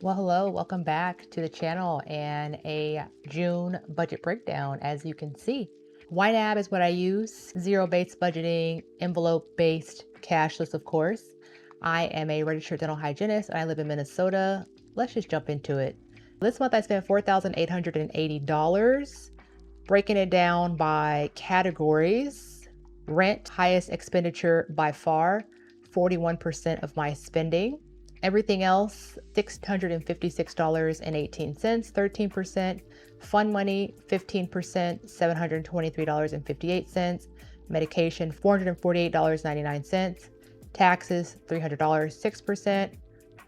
Well, hello, welcome back to the channel and a June budget breakdown. As you can see, YNAB is what I use, zero-based budgeting, envelope-based, cashless, of course. I am a registered dental hygienist and I live in Minnesota. Let's just jump into it. This month I spent $4,880, breaking it down by categories. Rent, highest expenditure by far, 41% of my spending. Everything else, $656.18, 13%. Fun money, 15%, $723.58. Medication, $448.99. Taxes, $300, 6%.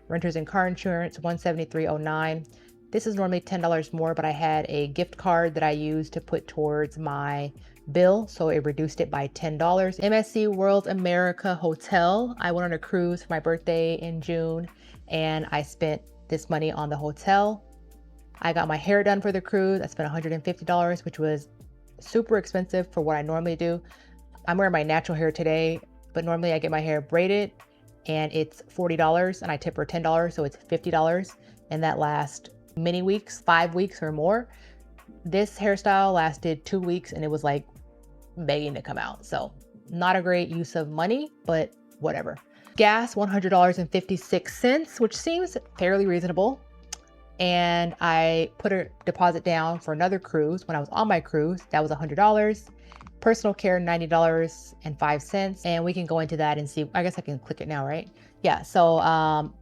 Renters and car insurance, $173.09. This is normally $10 more, but I had a gift card that I used to put towards my bill, so it reduced it by $10. MSC World America Hotel. I went on a cruise for my birthday in June and I spent this money on the hotel. I got my hair done for the cruise. I spent $150, which was super expensive for what I normally do. I'm wearing my natural hair today, but normally I get my hair braided and it's $40 and I tip her $10, so it's $50. And that lasts many weeks, 5 weeks or more. This hairstyle lasted 2 weeks and it was like begging to come out. So not a great use of money, but whatever. Gas, $100.56, which seems fairly reasonable. And I put a deposit down for another cruise when I was on my cruise. That was $100. Personal care, $90.05. And we can go into that and see. I guess I can click it now, right? Yeah, so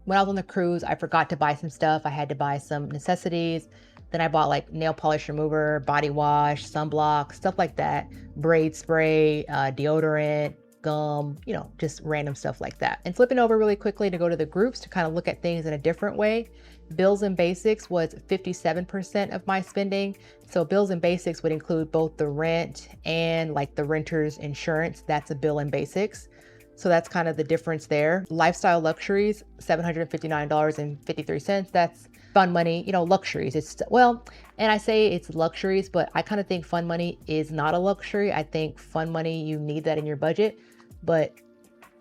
when I was on the cruise, I forgot to buy some stuff. I had to buy some necessities. Then I bought like nail polish remover, body wash, sunblock, stuff like that, braid spray, deodorant, gum, just random stuff like that. And flipping over really quickly to go to the groups to kind of look at things in a different way. Bills and basics was 57% of my spending. So bills and basics would include both the rent and like the renter's insurance. That's a bill and basics. So that's kind of the difference there. Lifestyle luxuries, $759.53. That's fun money, luxuries. And I say it's luxuries, but I kind of think fun money is not a luxury. I think fun money, you need that in your budget, but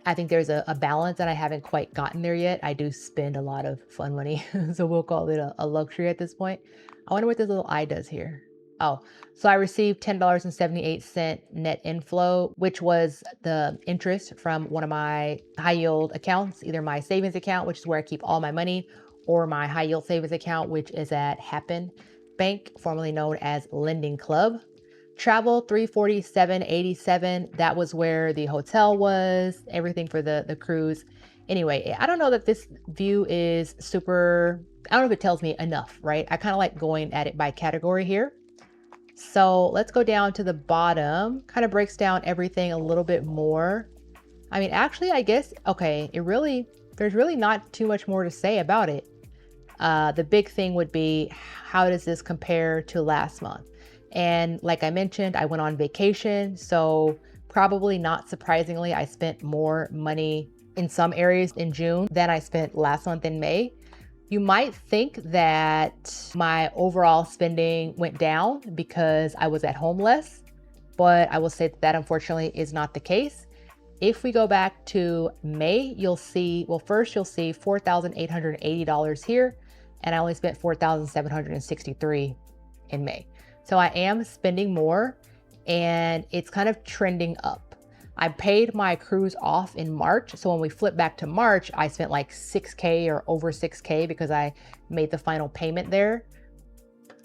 I think there's a balance and I haven't quite gotten there yet. I do spend a lot of fun money, so we'll call it a luxury at this point. I wonder what this little I does here. Oh, so I received $10.78 net inflow, which was the interest from one of my high yield accounts, either my savings account, which is where I keep all my money, or my high yield savings account, which is at Happen Bank, formerly known as Lending Club. Travel, $347.87. That was where the hotel was, everything for the cruise. Anyway, I don't know that this view is super, I don't know if it tells me enough, right? I kind of like going at it by category here. So let's go down to the bottom, kind of breaks down everything a little bit more. I mean, actually, I guess, okay, there's really not too much more to say about it. The big thing would be, how does this compare to last month? And like I mentioned, I went on vacation. So probably not surprisingly, I spent more money in some areas in June than I spent last month in May. You might think that my overall spending went down because I was at home less, but I will say that unfortunately is not the case. If we go back to May, you'll see, well, first you'll see $4,880 here, and I only spent $4,763 in May. So I am spending more and it's kind of trending up. I paid my cruise off in March. So when we flip back to March, I spent like 6K or over 6K because I made the final payment there.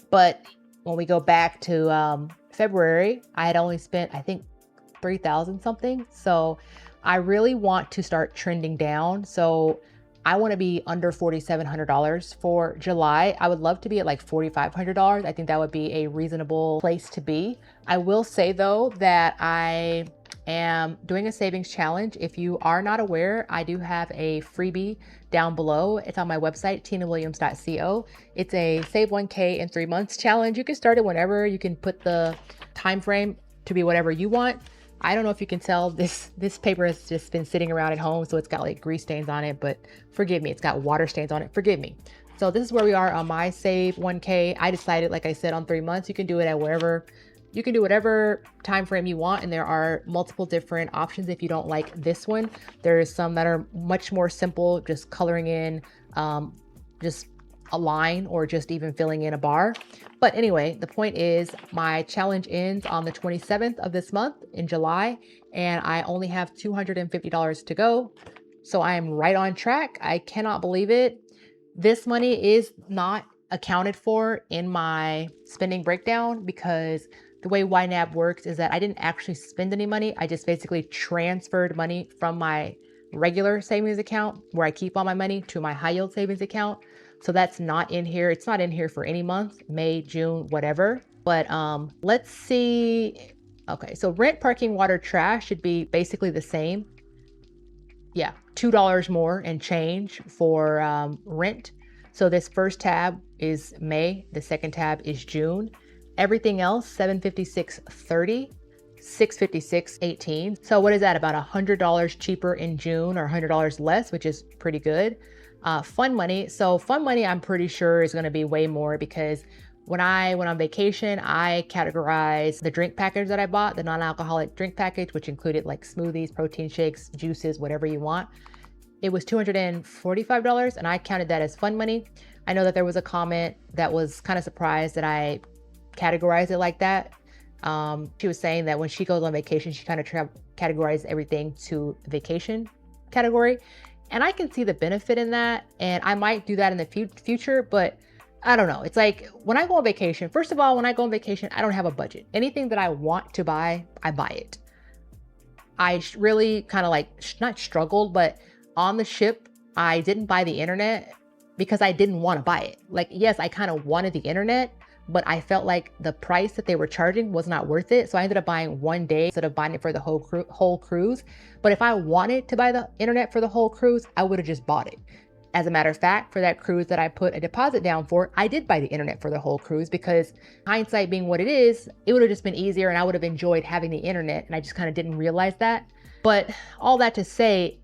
But when we go back to February, I had only spent, I think, 3,000 something. So I really want to start trending down. So I want to be under $4,700 for July. I would love to be at like $4,500. I think that would be a reasonable place to be. I will say though that I am doing a savings challenge. If you are not aware, I do have a freebie down below. It's on my website, tinawilliams.co. It's a save 1K in 3 months challenge. You can start it whenever. You can put the time frame to be whatever you want. I don't know if you can tell, this paper has just been sitting around at home, so it's got like grease stains on it, but forgive me, it's got water stains on it, forgive me. So this is where we are on my save 1K. I decided, like I said, on 3 months. You can do it at wherever, you can do whatever time frame you want, and there are multiple different options. If you don't like this one, there's some that are much more simple, just coloring in, just a line or just even filling in a bar. But anyway, the point is my challenge ends on the 27th of this month in July, and I only have $250 to go. So I am right on track. I cannot believe it. This money is not accounted for in my spending breakdown because the way YNAB works is that I didn't actually spend any money. I just basically transferred money from my regular savings account where I keep all my money to my high yield savings account. So that's not in here. It's not in here for any month, May, June, whatever. But let's see. Okay, so rent, parking, water, trash should be basically the same. Yeah, $2 more and change for rent. So this first tab is May, the second tab is June. Everything else, $756.30, $656.18. So what is that? About $100 cheaper in June or $100 less, which is pretty good. Fun money. So fun money, I'm pretty sure is going to be way more because when I went on vacation, I categorized the drink package that I bought, the non-alcoholic drink package, which included like smoothies, protein shakes, juices, whatever you want. It was $245 and I counted that as fun money. I know that there was a comment that was kind of surprised that I categorized it like that. She was saying that when she goes on vacation, she kind of categorizes everything to vacation category. And I can see the benefit in that. And I might do that in the future, but I don't know. It's like when I go on vacation, first of all, when I go on vacation, I don't have a budget. Anything that I want to buy, I buy it. I really kind of like, not struggled, but on the ship, I didn't buy the internet because I didn't want to buy it. Like, yes, I kind of wanted the internet, but I felt like the price that they were charging was not worth it. So I ended up buying one day instead of buying it for the whole cruise. But if I wanted to buy the internet for the whole cruise, I would have just bought it. As a matter of fact, for that cruise that I put a deposit down for, I did buy the internet for the whole cruise because hindsight being what it is, it would have just been easier and I would have enjoyed having the internet, and I just kind of didn't realize that. But all that to say,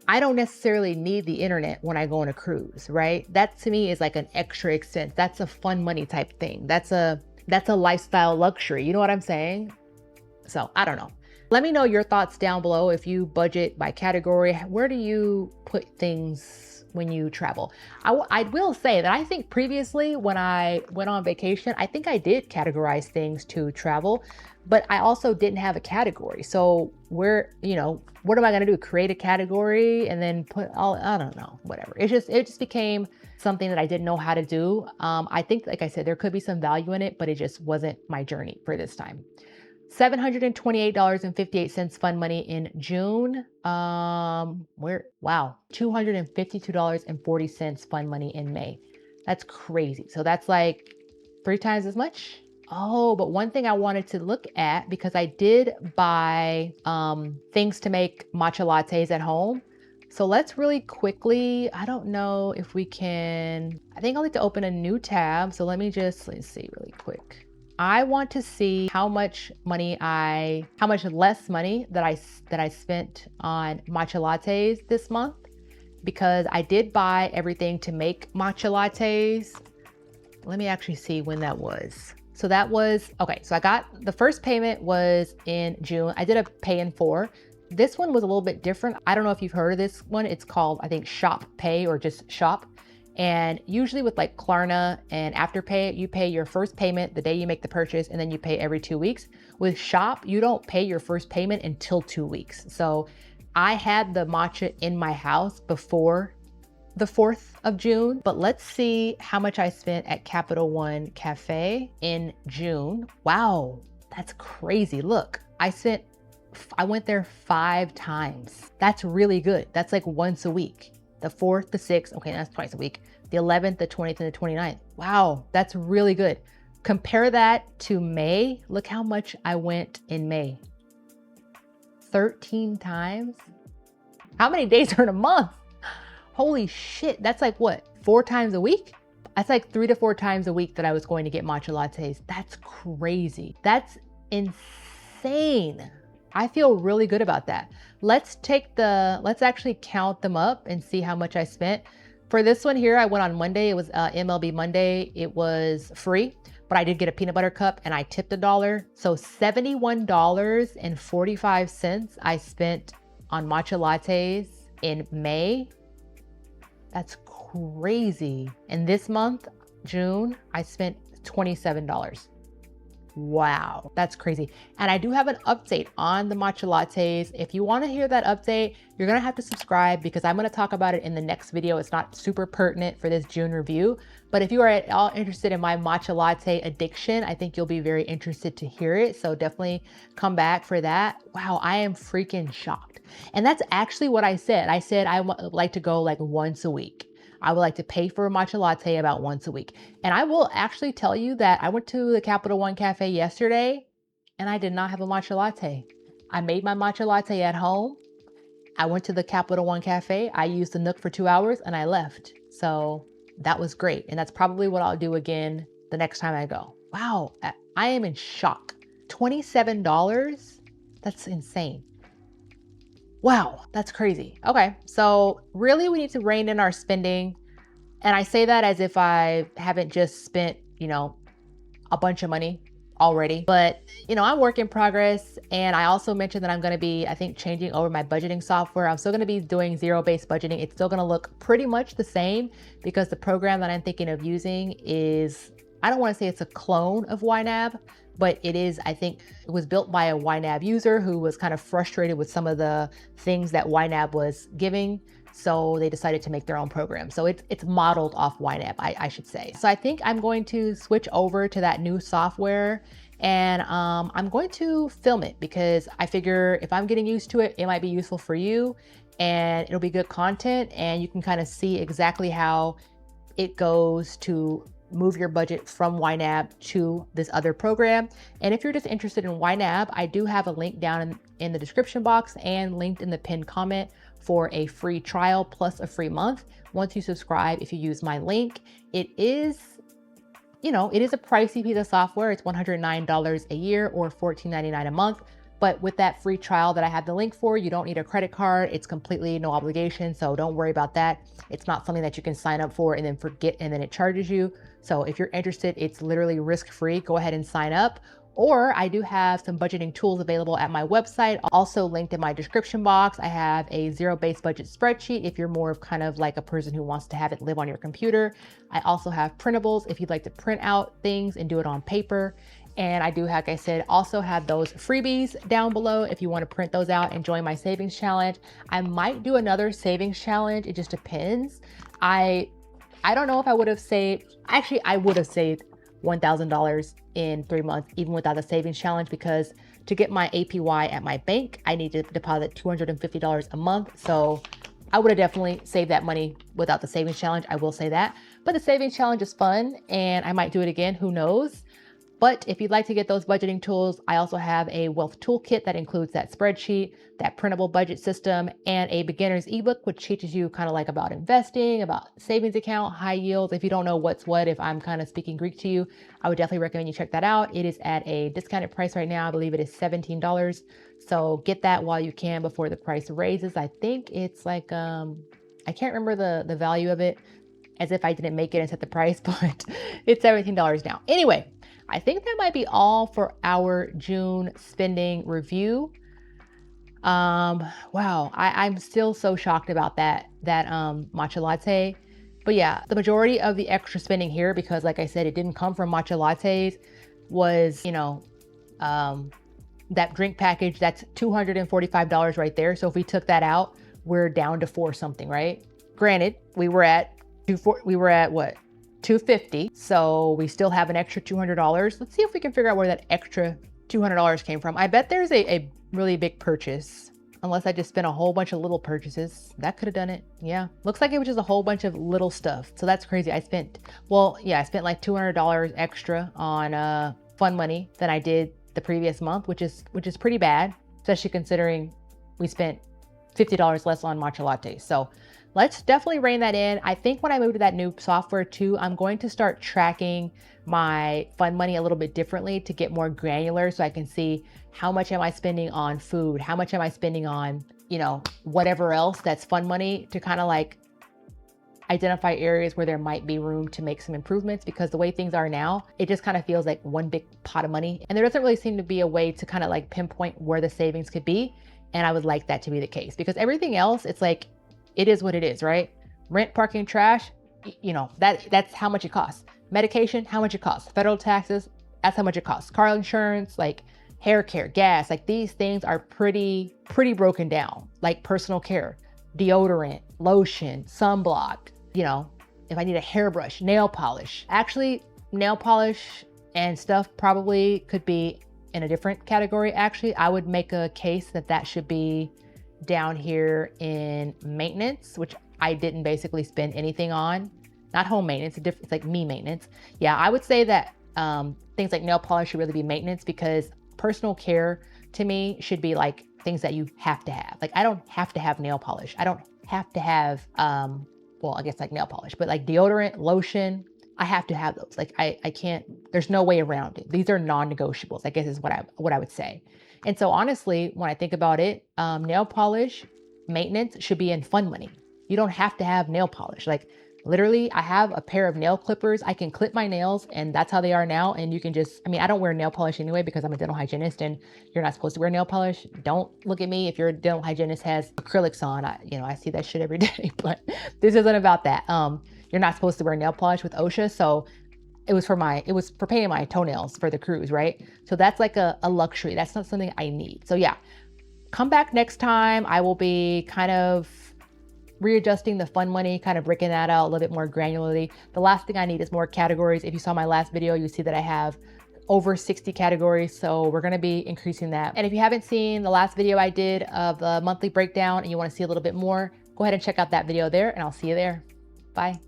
I don't necessarily need the internet when I go on a cruise, right? That to me is like an extra expense. That's a fun money type thing. That's a lifestyle luxury. You know what I'm saying? So I don't know. Let me know your thoughts down below. If you budget by category, where do you put things when you travel? I will say that I think previously when I went on vacation, I think I did categorize things to travel, but I also didn't have a category. So where, what am I gonna do? Create a category and then put all, I don't know, whatever. It just became something that I didn't know how to do. I think, like I said, there could be some value in it, but it just wasn't my journey for this time. $728.58 fun money in June. Wow, $252.40 fun money in May. That's crazy. So that's like 3 times as much. Oh, but one thing I wanted to look at, because I did buy things to make matcha lattes at home. So let's really quickly, I don't know if we can, I think I'll need to open a new tab. So let's see really quick. I want to see how much less money that I spent on matcha lattes this month, because I did buy everything to make matcha lattes. Let me actually see when that was. So that was, okay, so I got, the first payment was in June. I did a pay in 4. This one was a little bit different. I don't know if you've heard of this one. It's called, I think, Shop Pay or just Shop. And usually with like Klarna and Afterpay, you pay your first payment the day you make the purchase, and then you pay every 2 weeks. With Shop, you don't pay your first payment until 2 weeks. So I had the matcha in my house before the 4th of June, but let's see how much I spent at Capital One Cafe in June. Wow, that's crazy. Look, I went there 5 times. That's really good. That's like once a week. The 4th, the 6th, okay, that's twice a week. The 11th, the 20th, and the 29th. Wow, that's really good. Compare that to May. Look how much I went in May. 13 times. How many days are in a month? Holy shit, that's like what, 4 times a week? That's like 3 to 4 times a week that I was going to get matcha lattes. That's crazy. That's insane. I feel really good about that. Let's actually count them up and see how much I spent. For this one here, I went on Monday. It was MLB Monday. It was free, but I did get a peanut butter cup and I tipped $1. So $71.45 I spent on matcha lattes in May. That's crazy. And this month, June, I spent $27. Wow, that's crazy. And I do have an update on the matcha lattes. If you want to hear that update, you're going to have to subscribe because I'm going to talk about it in the next video. It's not super pertinent for this June review, but if you are at all interested in my matcha latte addiction, I think you'll be very interested to hear it. So definitely come back for that. Wow, I am freaking shocked. And that's actually what I said. I said I would like to go like once a week. I would like to pay for a matcha latte about once a week. And I will actually tell you that I went to the Capital One Cafe yesterday and I did not have a matcha latte. I made my matcha latte at home. I went to the Capital One Cafe. I used the Nook for 2 hours and I left. So that was great. And that's probably what I'll do again the next time I go. Wow, I am in shock. $27? That's insane. Wow, that's crazy. Okay, so really we need to rein in our spending. And I say that as if I haven't just spent, a bunch of money already. But, I'm work in progress. And I also mentioned that I'm going to be, I think, changing over my budgeting software. I'm still going to be doing zero-based budgeting. It's still going to look pretty much the same because the program that I'm thinking of using is, I don't want to say it's a clone of YNAB, but it is, I think it was built by a YNAB user who was kind of frustrated with some of the things that YNAB was giving. So they decided to make their own program. So it's modeled off YNAB, I should say. So I think I'm going to switch over to that new software and I'm going to film it because I figure if I'm getting used to it, it might be useful for you and it'll be good content and you can kind of see exactly how it goes to move your budget from YNAB to this other program. And if you're just interested in YNAB, I do have a link down in the description box and linked in the pinned comment for a free trial plus a free month. Once you subscribe, if you use my link, it is a pricey piece of software. It's $109 a year or $14.99 a month. But with that free trial that I have the link for, you don't need a credit card. It's completely no obligation. So don't worry about that. It's not something that you can sign up for and then forget and then it charges you. So if you're interested, it's literally risk-free. Go ahead and sign up. Or I do have some budgeting tools available at my website, also linked in my description box. I have a zero-based budget spreadsheet if you're more of kind of like a person who wants to have it live on your computer. I also have printables if you'd like to print out things and do it on paper. And I do, like I said, also have those freebies down below if you want to print those out and join my savings challenge. I might do another savings challenge. It just depends. I don't know if I would have saved, actually I would have saved $1,000 in 3 months, even without the savings challenge, because to get my APY at my bank, I need to deposit $250 a month. So I would have definitely saved that money without the savings challenge. I will say that, but the savings challenge is fun and I might do it again. Who knows? But if you'd like to get those budgeting tools, I also have a wealth toolkit that includes that spreadsheet, that printable budget system, and a beginner's ebook, which teaches you kind of like about investing, about savings account, high yields. If you don't know what's what, if I'm kind of speaking Greek to you, I would definitely recommend you check that out. It is at a discounted price right now. I believe it is $17. So get that while you can before the price raises. I think it's like, I can't remember the value of it as if I didn't make it and set the price, but it's $17 now. Anyway, I think that might be all for our June spending review. Wow, I'm still so shocked about that matcha latte. But yeah, the majority of the extra spending here, because like I said, it didn't come from matcha lattes, was, that drink package, that's $245 right there. So if we took that out, we're down to $4 something, right? Granted, we were at what? $250. So we still have an extra $200. Let's see if we can figure out where that extra $200 came from. I bet there's a really big purchase, unless I just spent a whole bunch of little purchases. That could have done it. Yeah. Looks like it was just a whole bunch of little stuff. So that's crazy. I spent like $200 extra on fun money than I did the previous month, which is pretty bad, especially considering we spent $50 less on matcha lattes. So let's definitely rein that in. I think when I move to that new software too, I'm going to start tracking my fun money a little bit differently to get more granular so I can see how much am I spending on food, how much am I spending on, whatever else that's fun money, to kind of like identify areas where there might be room to make some improvements, because the way things are now, it just kind of feels like one big pot of money. And there doesn't really seem to be a way to kind of like pinpoint where the savings could be. And I would like that to be the case, because everything else, it's like, it is what it is, right? Rent, parking, trash, you know, that's how much it costs. Medication, how much it costs. Federal taxes, that's how much it costs. Car insurance, like hair care, gas, like these things are pretty broken down. Like personal care, deodorant, lotion, sunblock, you know, if I need a hairbrush, nail polish. Actually, nail polish and stuff probably could be in a different category. Actually, I would make a case that that should be down here in maintenance, which I didn't basically spend anything on. Not home maintenance, it's like me maintenance. Yeah, I would say that things like nail polish should really be maintenance, because personal care to me should be like things that you have to have. Like I don't have to have nail polish. I don't have to have, well, I guess like nail polish, but like deodorant, lotion, I have to have those. Like I can't, there's no way around it. These are non-negotiables, I guess is what I would say. And so honestly, when I think about it, nail polish maintenance should be in fun money. You don't have to have nail polish. Like literally, I have a pair of nail clippers. I can clip my nails and that's how they are now. And you can just, I mean, I don't wear nail polish anyway because I'm a dental hygienist and you're not supposed to wear nail polish. Don't look at me if your dental hygienist has acrylics on. I see that shit every day, but this isn't about that. You're not supposed to wear nail polish with OSHA. So it was for painting my toenails for the cruise, right? So that's like a luxury. That's not something I need. So yeah, come back next time. I will be kind of readjusting the fun money, kind of breaking that out a little bit more granularly. The last thing I need is more categories. If you saw my last video, you see that I have over 60 categories. So we're gonna be increasing that. And if you haven't seen the last video I did of the monthly breakdown and you wanna see a little bit more, go ahead and check out that video there and I'll see you there. Bye.